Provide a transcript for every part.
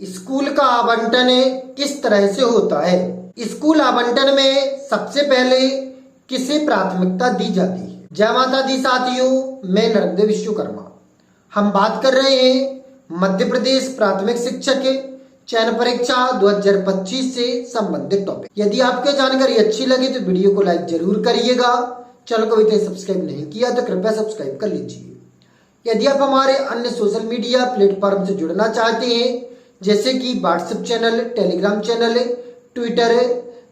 School का आवंटन किस तरह से होता है? स्कूल आवंटन में सबसे पहले किसे प्राथमिकता दी जाती है? जय माता दी साथियों, मैं नरेंद्र विश्वकर्मा। हम बात कर रहे हैं मध्य प्रदेश प्राथमिक शिक्षक चयन परीक्षा 2025 से संबंधित टॉपिक। यदि आपको जानकारी अच्छी लगे तो वीडियो को लाइक जरूर करिएगा। चैनल को अभी तक सब्सक्राइब नहीं किया तो कृपया सब्सक्राइब कर लीजिए। यदि आप हमारे अन्य सोशल मीडिया प्लेटफॉर्म से जुड़ना चाहते हैं, जैसे कि WhatsApp channel, Telegram channel, Twitter,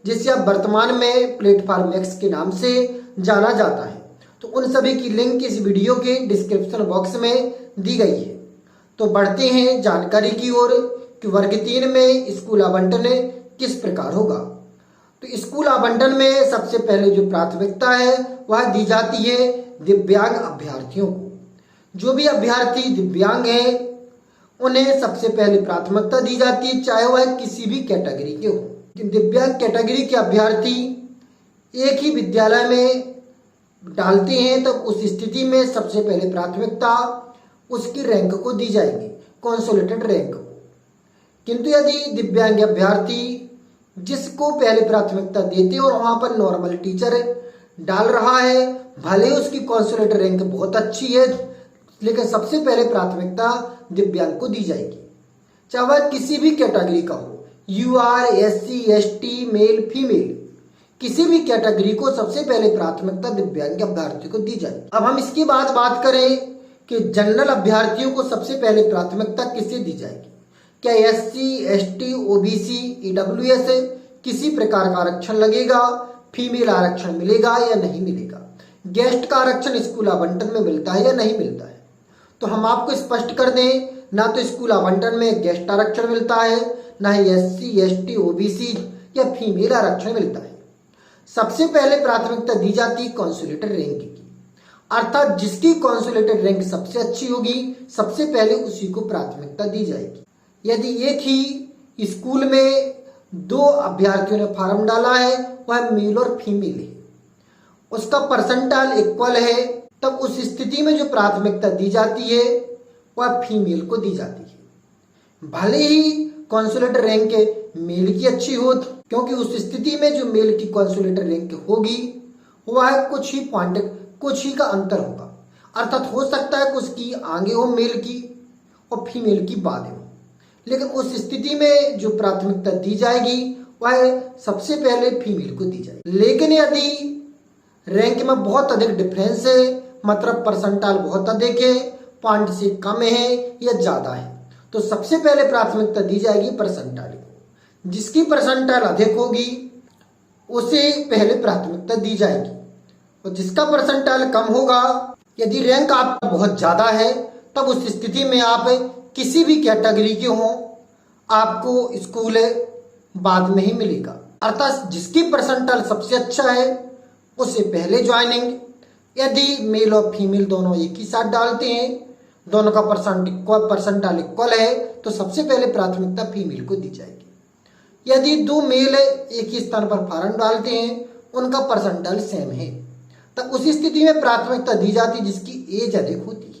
जिसे आप वर्तमान में प्लेटफॉर्म एक्स के नाम से जाना जाता है, तो उन सभी की लिंक इस वीडियो के डिस्क्रिप्शन बॉक्स में दी गई है। तो बढ़ते हैं जानकारी की ओर कि वर्ग 3 में स्कूल आवंटन किस प्रकार होगा। तो स्कूल आवंटन में सबसे पहले जो प्राथमिकता है वह दी जाती है दिव्यांग अभ्यर्थियों को। जो भी अभ्यर्थी दिव्यांग हैं उन्हें सबसे पहले प्राथमिकता दी जाती है, चाहे वह किसी भी कैटेगरी के हो। दिव्यांग कैटेगरी के अभ्यर्थी एक ही विद्यालय में डालते हैं तो उस स्थिति में सबसे पहले प्राथमिकता उसकी रैंक को दी जाएगी, कंसोलिडेटेड रैंक को। किंतु यदि दिव्यांग अभ्यर्थी जिसको पहले प्राथमिकता देते और वहां पर नॉर्मल टीचर डाल रहा है, भले उसकी कंसोलिडेटेड रैंक बहुत अच्छी है, लेकिन सबसे पहले प्राथमिकता दिव्यांग को दी जाएगी, चाहे वह किसी भी कैटेगरी का हो, UR, SC, ST, male, female, किसी भी कैटेगरी को सबसे पहले प्राथमिकता दिव्यांग अभ्यर्थी को दी जाएगी। अब हम इसके बाद बात करें कि जनरल अभ्यर्थियों को सबसे पहले प्राथमिकता किसे दी जाएगी। क्या एससी, एसटी, ओबीसी, ईडब्ल्यूएस किसी प्रकार का आरक्षण लगेगा? फीमेल आरक्षण मिलेगा या नहीं मिलेगा? गेस्ट का आरक्षण स्कूल आवंटन में मिलता है या नहीं मिलता है? तो हम आपको स्पष्ट कर दें, ना तो स्कूल आवंटन में गेस्ट आरक्षण मिलता है, ना ही एससी, एसटी, ओबीसी या फीमेल आरक्षण मिलता है। सबसे पहले प्राथमिकता दी जाती है कंसोलिडेटेड रैंक की, अर्थात जिसकी कंसोलिडेटेड रैंक सबसे अच्छी होगी सबसे पहले उसी को प्राथमिकता दी जाएगी। यदि एक ही स्कूल में 2 अभ्यर्थियों ने फॉर्म डाला है, वह मेल और फीमेल है, उसका परसेंटाइल इक्वल है, तब उस स्थिति में जो प्राथमिकता दी जाती है वह फीमेल को दी जाती है, भले ही कंसोलिडेटेड रैंक मेल की अच्छी हो, क्योंकि उस स्थिति में जो मेल की कंसोलिडेटेड रैंक होगी वह कुछ ही पॉइंट, कुछ ही का अंतर होगा, अर्थात हो सकता है कुछ की आगे हो मेल की और फीमेल की बाद हो, लेकिन उस स्थिति में जो प्राथमिकता दी जाएगी वह सबसे पहले फीमेल को दी जाएगी। लेकिन यदि रैंक में बहुत अधिक डिफरेंस है, मतलब परसेंटाइल बहुत अधिक है, पॉइंट से कम है या ज्यादा है, तो सबसे पहले प्राथमिकता दी जाएगी परसेंटाइल को। जिसकी परसेंटाइल अधिक होगी उसे पहले प्राथमिकता दी जाएगी, और जिसका परसेंटाइल कम होगा, यदि रैंक आपका बहुत ज्यादा है, तब उस स्थिति में आप किसी भी कैटेगरी के हों आपको स्कूल बाद में ही मिलेगा, अर्थात जिसकी परसेंटाइल सबसे अच्छा है उसे पहले ज्वाइनिंग। यदि मेल और फीमेल दोनों एक ही साथ डालते हैं, दोनों का परसेंटाइल इक्वल है, तो सबसे पहले प्राथमिकता फीमेल को दी जाएगी। यदि 2 मेल एक ही स्थान पर फॉर्म डालते हैं, उनका परसेंटाइल सेम है, तब उसी स्थिति में प्राथमिकता दी जाती है जिसकी एज अधिक होती है,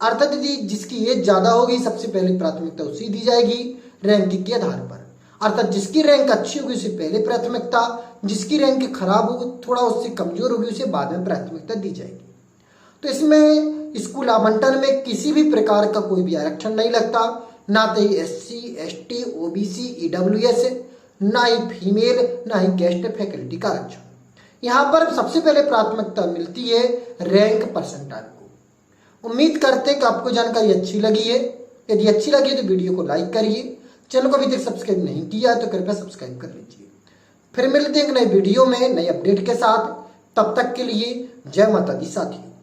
अर्थात यदि जिसकी एज ज्यादा होगी सबसे पहले प्राथमिकता उसी दी जाएगी रैंक के आधार पर, अर्थात जिसकी रैंक अच्छी होगी उसे पहले प्राथमिकता, जिसकी रैंक खराब होगी, थोड़ा उससे कमजोर होगी, उसे बाद में प्राथमिकता दी जाएगी। तो इसमें स्कूल आवंटन में किसी भी प्रकार का कोई भी आरक्षण नहीं लगता, ना तो एससी, एसटी, ओबीसी, ईडब्ल्यूएस, ना ही फीमेल, ना ही गेस्ट फैकल्टी का आरक्षण। यहाँ पर सबसे पहले प्राथमिकता मिलती है रैंक परसेंटाइल को। उम्मीद करते हैं कि आपको जानकारी अच्छी लगी है। यदि अच्छी लगी तो वीडियो को लाइक करिए, चैनल को अभी तक सब्सक्राइब नहीं किया तो कृपया सब्सक्राइब कर लीजिए। फिर मिलते हैं एक नए वीडियो में नए अपडेट के साथ, तब तक के लिए जय माता दी साथियों।